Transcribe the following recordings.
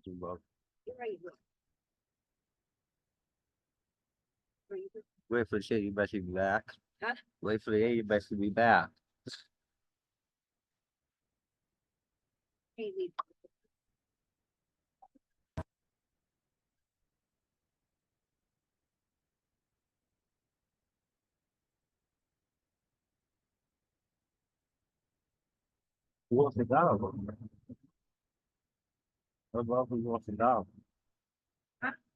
Wow. Wait for the shit, you better be back. Huh? Wait for the A, you better be back. Who wants to go? What about who wants to go?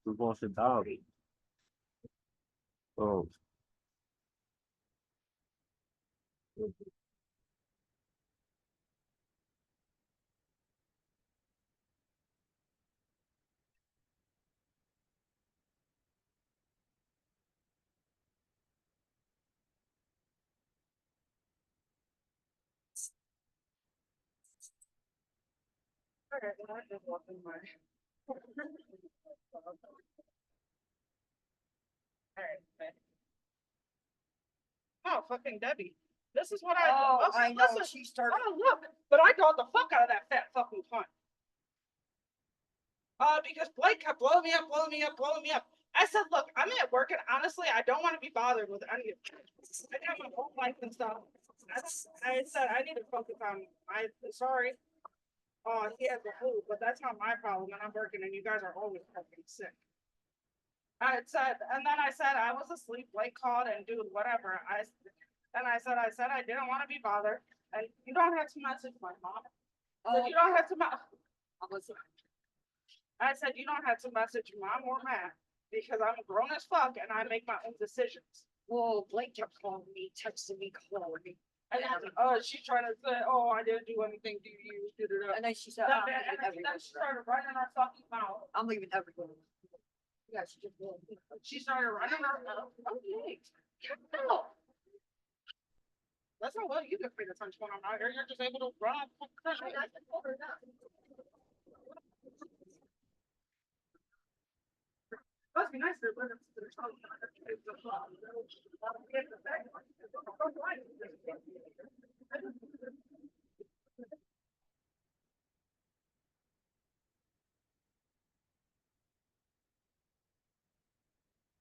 Who wants to go? Oh, Oh, fucking Debbie. This is what I know. Listen, she started. Oh, look. But I got the fuck out of that fat fucking cunt. Because Blake kept blowing me up, blowing me up, blowing me up. I said, look, I'm at work, and honestly, I don't want to be bothered with any of it. I got my whole life and stuff. I said, I need to focus on sorry. He has the flu, but that's not my problem, and I'm working, and you guys are always fucking sick. I said, and then I said, I was asleep, Blake called, and dude, whatever. I said, I didn't want to be bothered, and you don't have to message my mom. You don't have to, I said, you don't have to message mom or Matt because I'm grown as fuck and I make my own decisions. Well, Blake kept calling me, texting me, calling me. And then, she's trying to say, oh, I didn't do anything to you. And then she said, then she started running her fucking mouth. I'm leaving everyone. Yeah, she started running her mouth. Okay. No. That's not what you get paid attention when I'm out here. You're just able to run off. Must be nice to live in the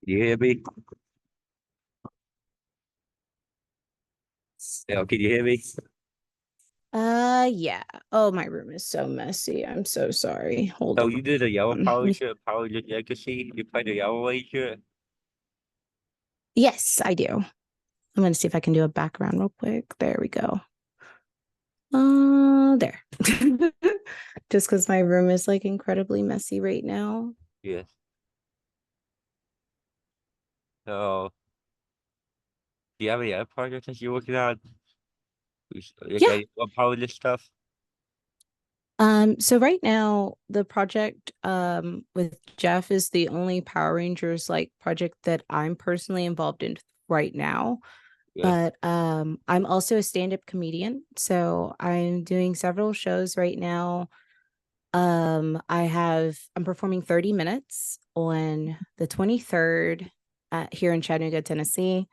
you hear me? Yeah, can you hear me? Yeah. Oh, my room is so messy. I'm so sorry. Hold So on. you did a yellow power shirt, power legacy. You played a yellow shirt. Yes, I do. I'm gonna see if I can do a background real quick. There we go. There. Just because my room is like incredibly messy right now. Yes. So, do you have any other projects that you're working on? Yeah. What power this stuff? So right now the project with Jeff is the only Power Rangers like project that I'm personally involved in right now. Yes. But I'm also a stand-up comedian, so I'm doing several shows right now. I'm performing 30 minutes on the 23rd here in Chattanooga, Tennessee.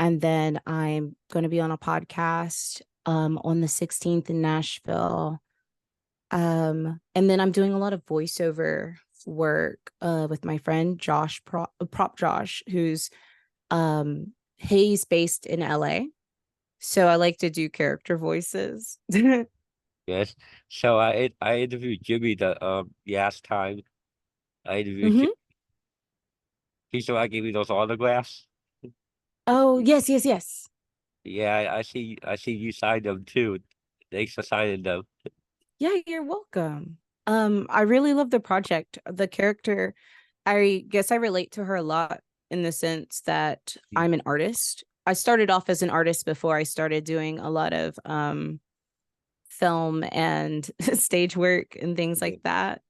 And then I'm going to be on a podcast on the 16th in Nashville. And then I'm doing a lot of voiceover work with my friend Josh, Prop Josh, who's he's based in LA. So I like to do character voices. Yes. So I interviewed Jimmy the last time. I interviewed Hmm. Jimmy. He's the one that gave me those autographs. Oh, yes, yes, yes. Yeah, I see you signed them too. Thanks for signing them. Yeah, you're welcome. I really love the project. The character, I guess I relate to her a lot in the sense that I'm an artist. I started off as an artist before I started doing a lot of film and stage work and things Yeah. like that.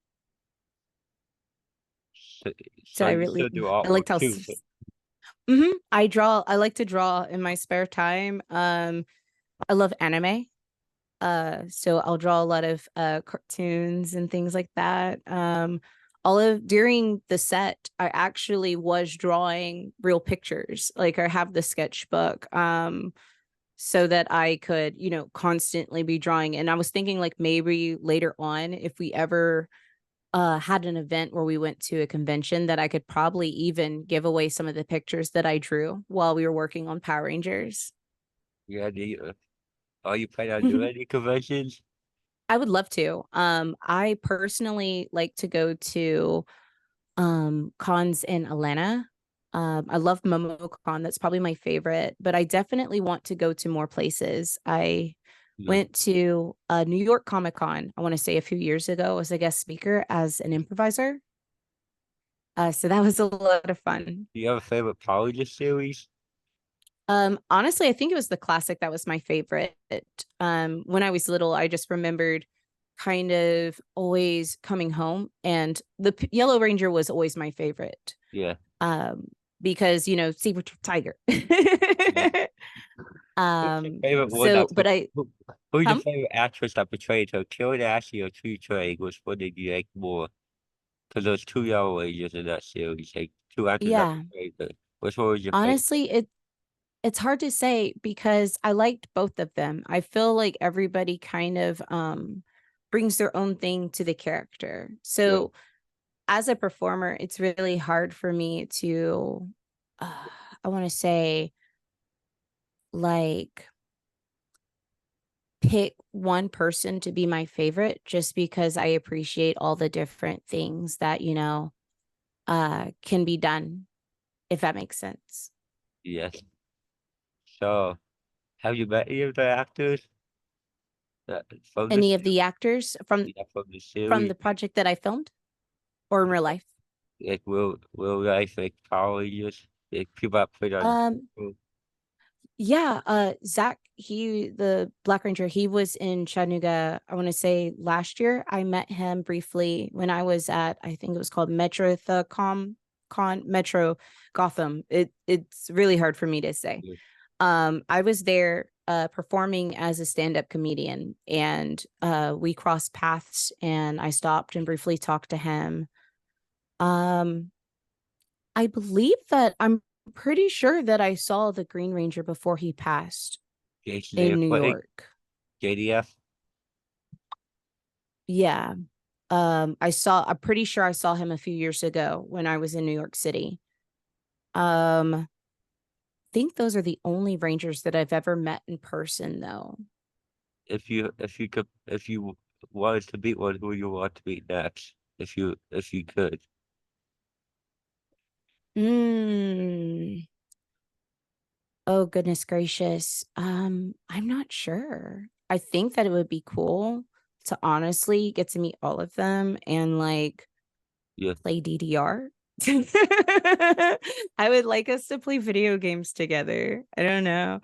So, So so you still do I liked artwork how too. I draw. I like to draw in my spare time. I love anime. So I'll draw a lot of cartoons and things like that. All of during the set, I actually was drawing real pictures. Like I have the sketchbook, so that I could, constantly be drawing. And I was thinking like maybe later on, if we ever had an event where we went to a convention that I could probably even give away some of the pictures that I drew while we were working on Power Rangers. Yeah, are you planning on doing any conventions? I would love to. I personally like to go to cons in Atlanta. I love MomoCon. That's probably my favorite, but I definitely want to go to more places. I Yeah. went to New York Comic Con, I want to say a few years ago, as a guest speaker as an improviser. So that was a lot of fun. Do you have a favorite Power Rangers series? Honestly, I think it was the classic that was my favorite. When I was little, I just remembered kind of always coming home, and the Yellow Ranger was always my favorite. Yeah. Um, because Saber Tooth Tiger. Yeah. Who's your favorite one So, but who's your um, favorite actress that portrayed her? Karen Ashley or Tree Trey? Which one did you like more? Because there's two Yellow Rangers in that series, like two actors that yeah, portrayed her. Which one was your favorite? honestly, it's hard to say because I liked both of them. I feel like everybody kind of brings their own thing to the character. Yeah. So as a performer, it's really hard for me to, I want to say, like, pick one person to be my favorite just because I appreciate all the different things that, can be done, if that makes sense. Yes. So, have you met any of the actors that from the Any of series? the actors from Yeah, from the from series, the project that I filmed or in real life? like real life, like Power Rangers, like people that played on. Um, Yeah, Zach, the Black Ranger, he was in Chattanooga, I want to say last year. I met him briefly when I was at, I think it was called Metro Gotham. It's really hard for me to say. Yeah. I was there performing as a stand-up comedian, and we crossed paths, and I stopped and briefly talked to him. Um I believe that I'm pretty sure that I saw the Green Ranger before he passed Jason in New Airplane, York. JDF. Yeah. I'm pretty sure I saw him a few years ago when I was in New York City. I think those are the only Rangers that I've ever met in person though. If you wanted to beat one, who you want to beat next? If you could. Mm. Oh goodness gracious. I'm not sure. I think that it would be cool to honestly get to meet all of them and like Yeah. play DDR. I would like us to play video games together. I don't know.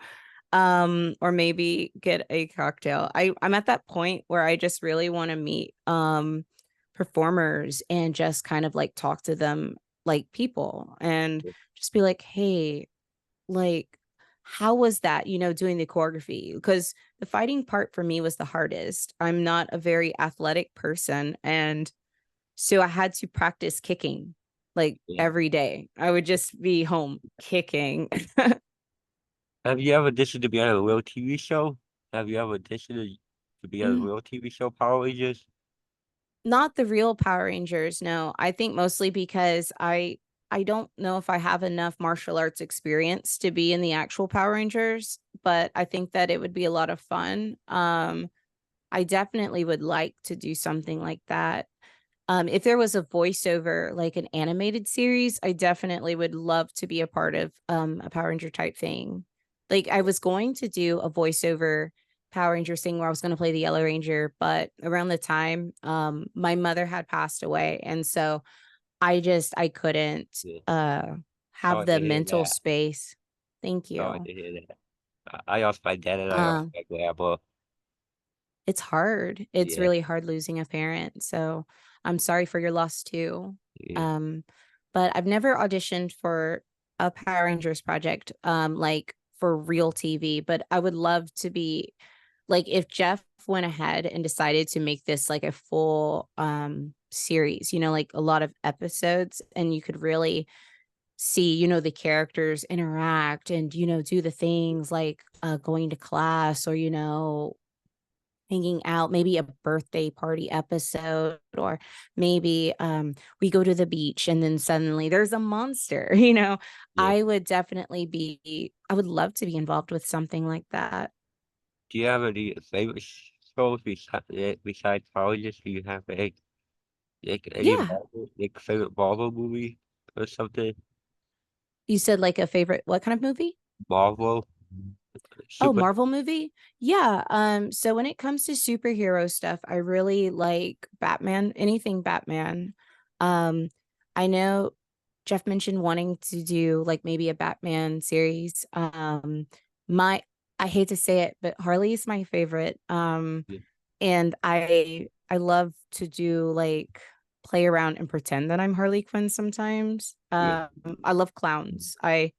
Or maybe get a cocktail. I'm at that point where I just really want to meet performers and just kind of like talk to them like people and just be like, "Hey, like how was that, doing the choreography?" Because the fighting part for me was the hardest. I'm not a very athletic person, and so I had to practice kicking like Yeah. every day. I would just be home kicking. Have you ever auditioned to be on a real TV show? Have you ever auditioned to be on a Mm, real TV show, Power Rangers? Not the real Power Rangers, no. I think mostly because I don't know if I have enough martial arts experience to be in the actual Power Rangers, but I think that it would be a lot of fun. I definitely would like to do something like that. If there was a voiceover, like an animated series, I definitely would love to be a part of a Power Ranger type thing. Like I was going to do a voiceover Power Ranger thing where I was going to play the Yellow Ranger, but around the time my mother had passed away, and so I couldn't Yeah. have Sorry to the hear mental that. space. Thank Sorry you. to hear that. I lost my dad and I lost Um my grandma. it's hard. It's Yeah. really hard losing a parent. So I'm sorry for your loss too. Yeah. Um, but I've never auditioned for a Power Rangers project, like for real TV, but I would love to be like if Jeff went ahead and decided to make this like a full series, like a lot of episodes, and you could really see, the characters interact and, do the things like going to class or, hanging out, maybe a birthday party episode, or maybe we go to the beach and then suddenly there's a monster, Yeah. I would definitely be, I would love to be involved with something like that. Do you have any favorite shows besides colleges? Do you have like any Yeah. Marvel, like favorite Marvel movie or something? You said like a favorite, what kind of movie? Marvel, Oh, super. Marvel movie? Yeah. So when it comes to superhero stuff, I really like Batman, anything Batman. Um, I know Jeff mentioned wanting to do like maybe a Batman series. My I hate to say it, but Harley is my favorite. Yeah, And I love to do like play around and pretend that I'm Harley Quinn sometimes. yeah, I love clowns. I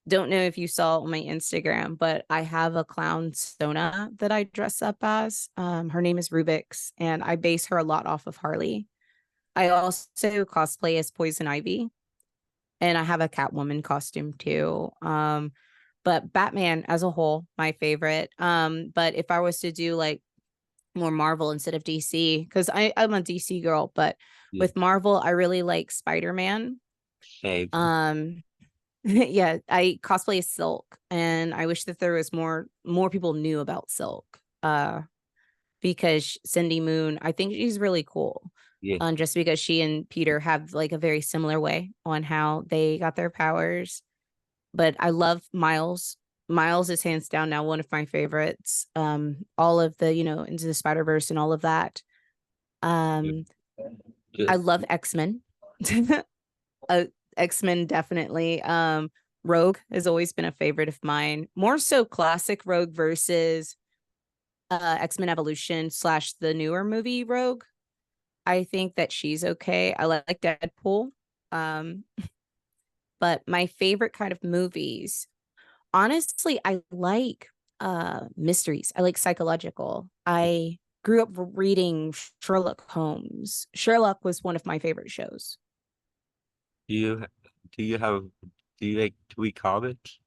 don't know if you saw on my Instagram, but I have a clown Sona that I dress up as. Her name is Rubik's, and I base her a lot off of Harley. I also cosplay as Poison Ivy, and I have a Catwoman costume too. But Batman as a whole, my favorite. But if I was to do like more Marvel instead of DC, because I'm a DC girl, but yeah. with Marvel, I really like Spider-Man. Same. Um, yeah, I cosplay as Silk, and I wish that there was more people knew about Silk. Because Cindy Moon, I think she's really cool. Yeah, Just because she and Peter have like a very similar way on how they got their powers. But I love Miles. Miles is hands down now one of my favorites. All of the, Into the Spider-Verse and all of that. yeah. Um, Yeah. I love X-Men. uh, X-Men definitely. Rogue has always been a favorite of mine. More so classic Rogue versus X-Men Evolution / the newer movie Rogue. I think that she's okay. I like Deadpool. Um, but my favorite kind of movies, honestly, I like mysteries. I like psychological. I grew up reading Sherlock Holmes. Sherlock was one of my favorite shows. Do you do you have do you like to read comics?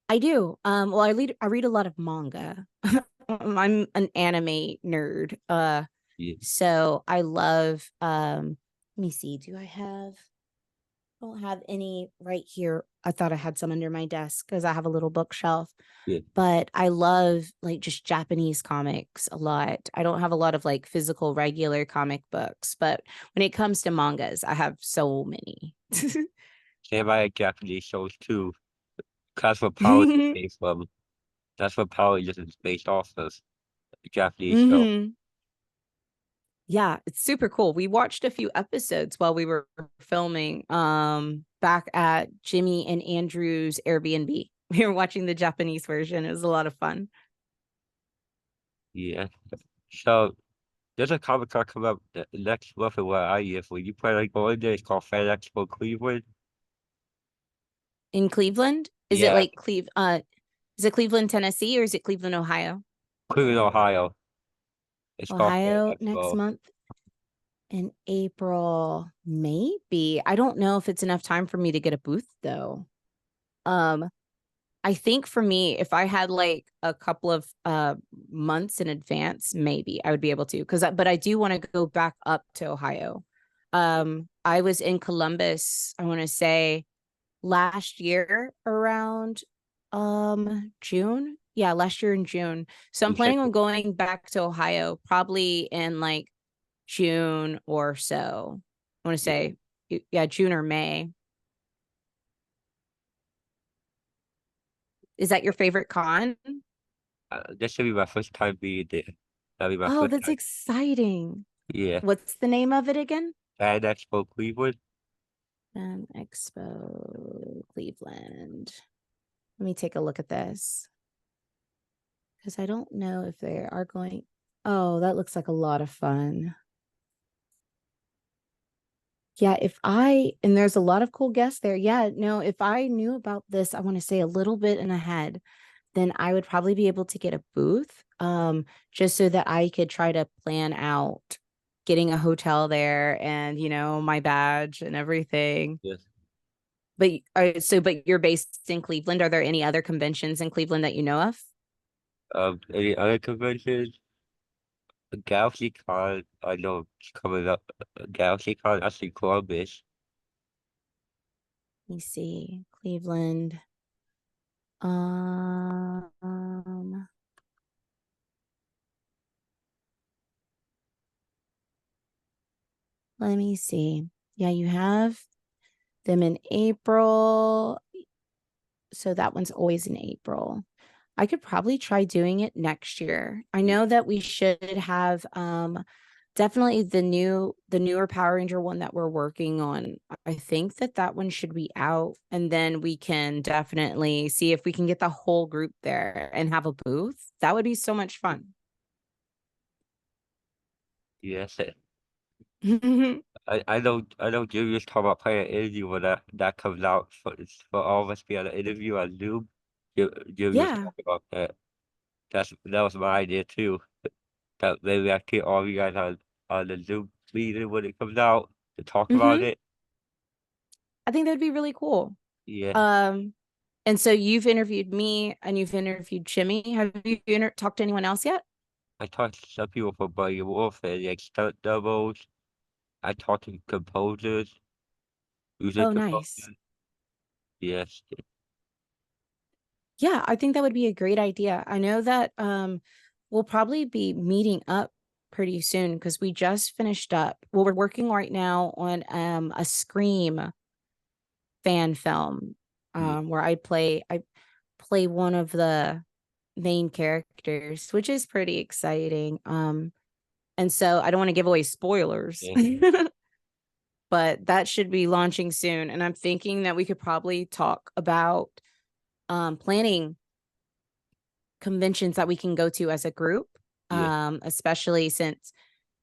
I do. Well, I read a lot of manga. I'm an anime nerd. Yeah, So I love let me see, I don't have any right here. I thought I had some under my desk because I have a little bookshelf. yeah, But I love like just Japanese comics a lot. I don't have a lot of like physical regular comic books, but when it comes to mangas, I have so many. same. I like Japanese shows too. That's what Power is based from. That's what Power is based off of. A Japanese show. hmm Yeah, it's super cool. We watched a few episodes while we were filming back at Jimmy and Andrew's Airbnb. We were watching the Japanese version. It was a lot of fun. Yeah. So there's a comic con coming up next month in where I live. Will you plan on going there? It's called Fan Expo Cleveland. In Cleveland? Yeah, Is it Cleveland, Tennessee, or is it Cleveland, Ohio? Cleveland, Ohio. It's called Fan Ohio next Expo. month in April, maybe. I don't know if it's enough time for me to get a booth though. Um, I think for me, if I had like a couple of months in advance, maybe I would be able to. But I do want to go back up to Ohio. I was in Columbus, I want to say last year around June. Yeah, last year in June. So I'm You said planning on going back to Ohio probably in like June or so. I want to yeah. say, yeah, June or May. Is that your favorite con? This should be my first time being there. That'll be my Oh, first that's time. exciting. Yeah. What's the name of it again? Fan Expo Cleveland. Expo Cleveland. Let me take a look at this because I don't know if they are going. Oh, that looks like a lot of fun. Yeah, and there's a lot of cool guests there. Yeah, no, if I knew about this, I want to say a little bit in ahead, then I would probably be able to get a booth, just so that I could try to plan out getting a hotel there and, my badge and everything. Yes. But you're based in Cleveland. Are there any other conventions in Cleveland that you know of? Any other conventions? GalaxyCon, I know it's coming up. GalaxyCon, that's in Columbus. Let me see. Cleveland. Um, Let me see. Yeah, you have them in April. So that one's always in April. I could probably try doing it next year. I know that we should have definitely the newer Power Ranger one that we're working on. I think that that one should be out, and then we can definitely see if we can get the whole group there and have a booth. That would be so much fun. Yes. I know Julius talking about playing an interview when that comes out for all of us to be on an interview on Zoom. Julius Yeah. talking about that. That was my idea too. That maybe I get all you guys on the Zoom meeting when it comes out to talk about Hmm. it. I think that'd be really cool. Yeah. Um, and so you've interviewed me and you've interviewed Jimmy. Have you talked to anyone else yet? I talked to some people from Buddy Wolf and like stunt doubles. I talked to composers, music Oh, nice. composers. Yes. Yeah, I think that would be a great idea. I know that we'll probably be meeting up pretty soon because we just finished up. Well, we're working right now on a Scream fan film Yeah. where I play one of the main characters, which is pretty exciting. And so I don't want to give away spoilers. Yeah. But that should be launching soon. And I'm thinking that we could probably talk about planning conventions that we can go to as a group, Yeah. especially since,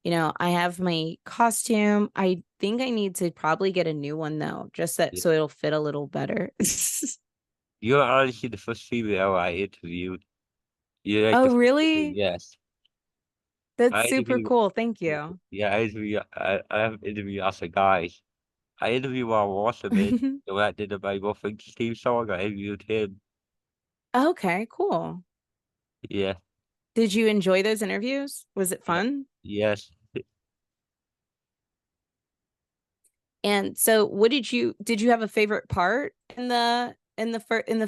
I have my costume. I think I need to probably get a new one though, just that Yeah. so it'll fit a little better. You're honestly the first female I interviewed. You're like the Oh, first female, really? yes. That's I super interview, cool. Thank you. yeah, I have interviewed lots of guys. I interviewed Ron Wasserman, the one that did the My Girlfriend Steve song. I interviewed him. Okay, cool. Yeah, Did you enjoy those interviews? Was it yeah, fun? yes. And so did you have a favorite part in the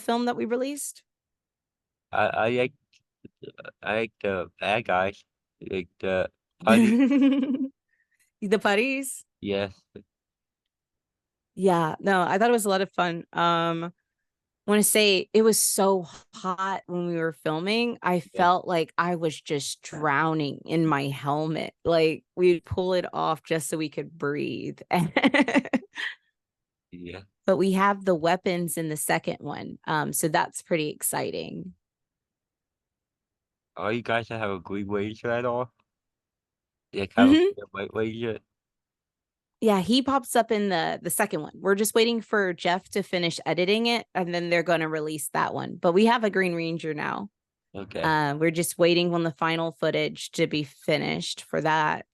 film that we released? I, I like, I like the bad guys, like the putty. The putties? Yes, Yeah, no, I thought it was a lot of fun. Want to say it was so hot when we were filming. I yeah, felt like I was just drowning in my helmet. Like we'd pull it off just so we could breathe. yeah. But we have the weapons in the second one. So that's pretty exciting. All you guys that have a green ranger at all? Like have a Hmm. green and white ranger? Yeah, he pops up in the second one. We're just waiting for Jeff to finish editing it, and then they're going to release that one. But we have a Green Ranger now. Okay. We're just waiting on the final footage to be finished for that.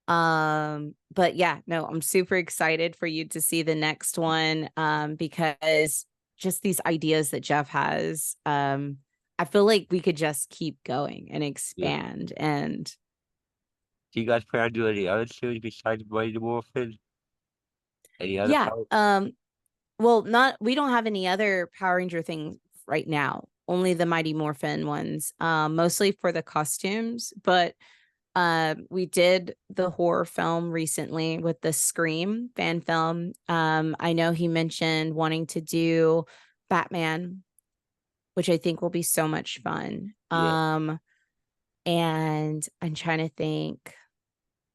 But yeah, no, I'm super excited for you to see the next one. Because just these ideas that Jeff has, I feel like we could just keep going and Yeah. expand. And Do you guys plan on doing any other series besides Mighty Morphin? Any other yeah, power? well, not we don't have any other Power Ranger things right now. Only the Mighty Morphin ones, mostly for the costumes. But we did the horror film recently with the Scream fan film. I know he mentioned wanting to do Batman, which I think will be so much fun. Yeah, And I'm trying to think.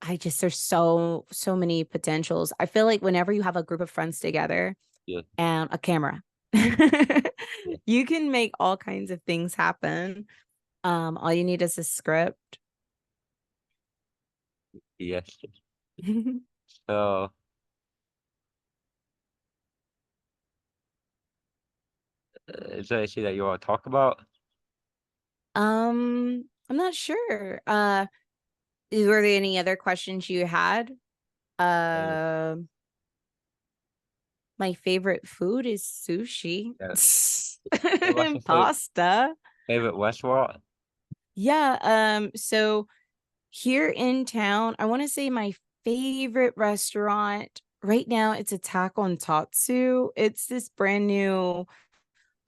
There's so many potentials. I feel like whenever you have a group of friends together yeah, and a camera, yeah, you can make all kinds of things happen. All you need is a script. yes. So, is there anything that you want to talk about? I'm not sure. Were there any other questions you had? Uh, Uh, my favorite food is sushi yeah. What's your and pasta. favorite restaurant? Yeah, so Here in town, I want to say my favorite restaurant right now, it's Attack on Tatsu. It's this brand new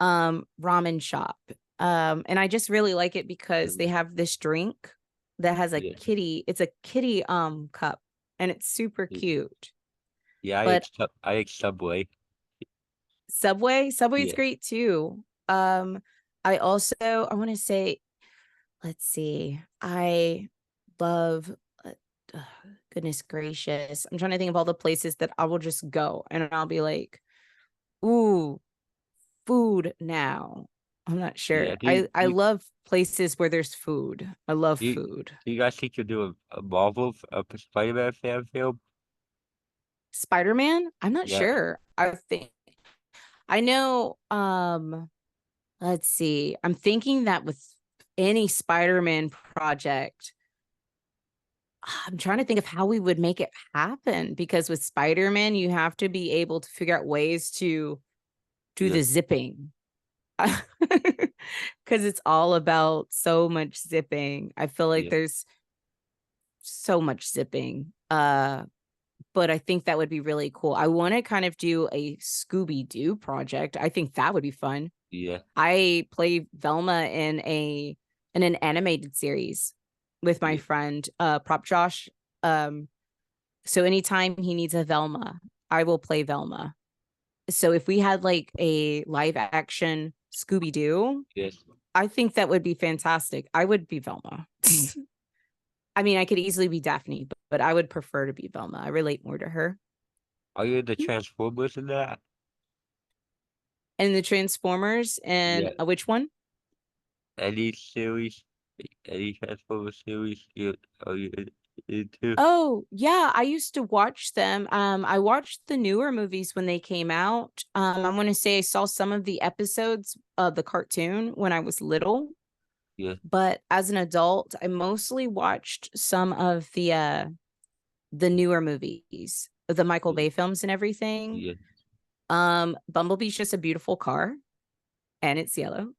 ramen shop. And I just really like it because they Um, have this drink that has a yeah, kitty, it's a kitty cup and it's super yeah, cute. yeah. But I ate Subway. Subway's Yeah, great too. I also I want to say, let's see, I love uh, ugh, goodness gracious. I'm trying to think of all the places that I will just go and I'll be like, ooh, food now. I'm not yeah. sure. I love places where there's food. I love Do you, food. do you guys think you'll do a Marvel, a Spider-Man fan film? Spider-Man? I'm not Yeah, sure. I think I know let's see. I'm thinking that with any Spider-Man project, I'm trying to think of how we would make it happen because with Spider-Man, you have to be able to figure out ways to do yeah, the zipping. Because it's all about so much zipping. I feel like yeah, there's so much zipping. But I think that would be really cool. I want to kind of do a Scooby-Doo project. I think that would be fun. yeah, I play Velma in an animated series with my yeah. friend Prop Josh. Um so anytime he needs a Velma, I will play Velma. So if we had like a live action Scooby-Doo, Yes. I think that would be fantastic. I would be Velma. I mean, I could easily be Daphne, but I would prefer to be Velma. I relate more to her. Are you the Transformers in that? And the Transformers and Yeah. which one? Any series, any Transformers series are you into? Oh, yeah, I used to watch them. I watched the newer movies when they came out. I want to say I saw some of the episodes of the cartoon when I was little, Yeah, but as an adult, I mostly watched some of the newer movies, the Michael yeah, Bay films and everything. yeah. Bumblebee's just a beautiful car and it's yellow.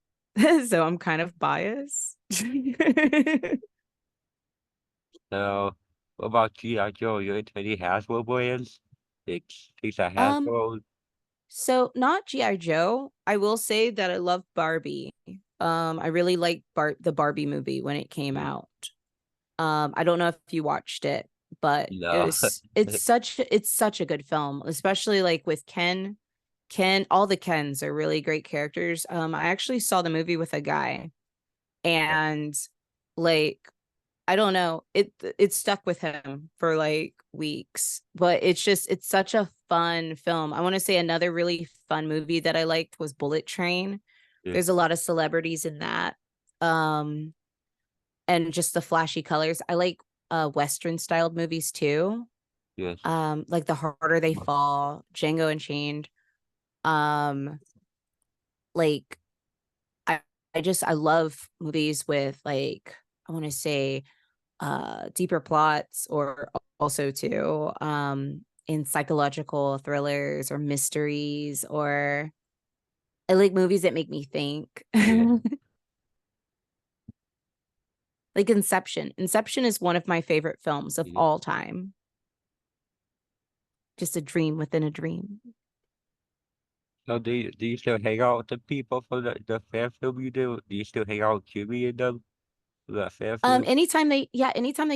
So I'm kind of biased. So, what about G.I. Joe? You into any Hasbro brands? Things that um Hasbro? So not GI Joe. I will say that I love Barbie. I really liked the Barbie movie when it came Yeah. out. I don't know if you watched it, but No. it's such a good film, especially like with Ken. All the Kens are really great characters. I actually saw the movie with a guy and like I don't know. It stuck with him for like weeks. But it's such a fun film. I want to say another really fun movie that I liked was Bullet Train. Yeah, There's a lot of celebrities in that. Um and just the flashy colors. I like Western styled movies too. yes. Like The Harder They Fall, Django Unchained. Um like I I love movies with like I want to say deeper plots or also too in psychological thrillers or mysteries or I like movies that make me think. Yeah, Like Inception is one of my favorite films of yeah. all time. Just a dream within a dream. So do you still hang out with the people from the fan film you do? Do you still hang out with Jimmy and them for that fan film? Anytime they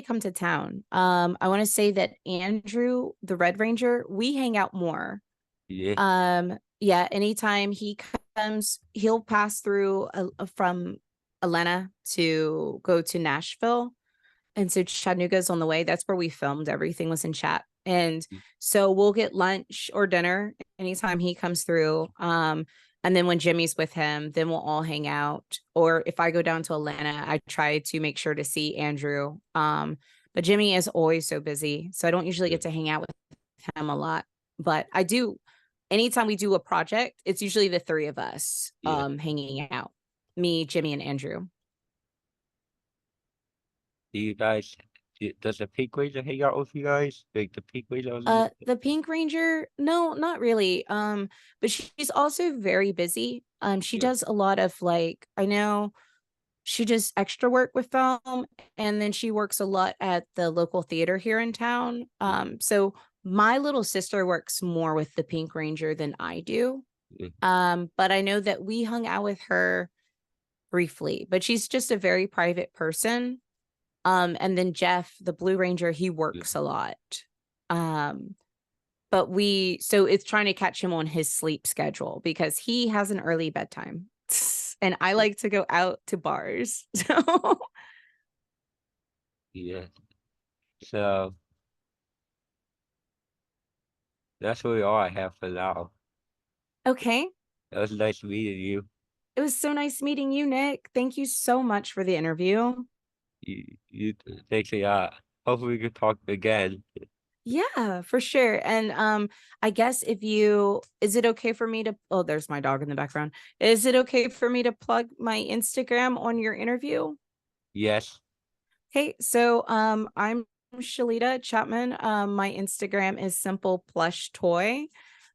come to town. I want to say that Andrew, the Red Ranger, we hang out more. Yeah, Yeah, anytime he comes, he'll pass through from Atlanta to go to Nashville. And so Chattanooga's on the way. That's where we filmed. Everything was in chat. And so we'll get lunch or dinner anytime he comes through. And then when Jimmy's with him, then we'll all hang out. Or if I go down to Atlanta, I try to make sure to see Andrew. But Jimmy is always so busy. So I don't usually yeah, get to hang out with him a lot. But I do anytime we do a project, it's usually the three of us yeah. hanging out. Me, Jimmy, and Andrew. Do you guys, does the Pink Ranger hang out with you guys? Like the Pink Ranger was in the, The Pink Ranger, no, not really. But she's also very busy. She yeah, does a lot of like, I know she does extra work with film, and then she works a lot at the local theater here in town. So my little sister works more with the Pink Ranger than I do. Mm, But I know that we hung out with her briefly, but she's just a very private person. And then Jeff, the Blue Ranger, he mm. works a lot. Um, but so it's trying to catch him on his sleep schedule because he has an early bedtime. And I like to go out to bars. So Yeah. So that's really all I have for now. okay. It was nice meeting you. It was so nice meeting you, Nick. Thank you so much for the interview. You thanks a lot. Hopefully we can talk again. Yeah, for sure. And I guess is it okay for me to oh, there's my dog in the background. Is it okay for me to plug my Instagram on your interview? Yes. Okay, so I'm Shellyta Chapman. My Instagram is simple plush toy.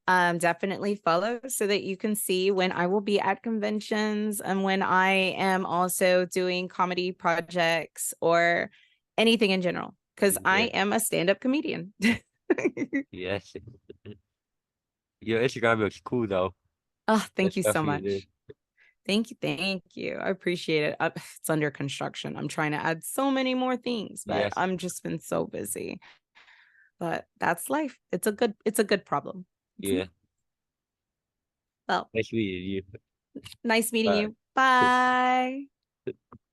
Definitely follow so that you can see when I will be at conventions and when I am also doing comedy projects or anything in general, because I Yeah. am a stand-up comedian. Yes. Your Instagram looks cool though. Oh, thank you so Especially the much. Thank you. Thank you. I appreciate it. It's under construction. I'm trying to add so many more things, but yes. I'm just been so busy. But that's life. It's a good problem. Yeah. Well, Nice meeting you. nice meeting Bye. you. Bye.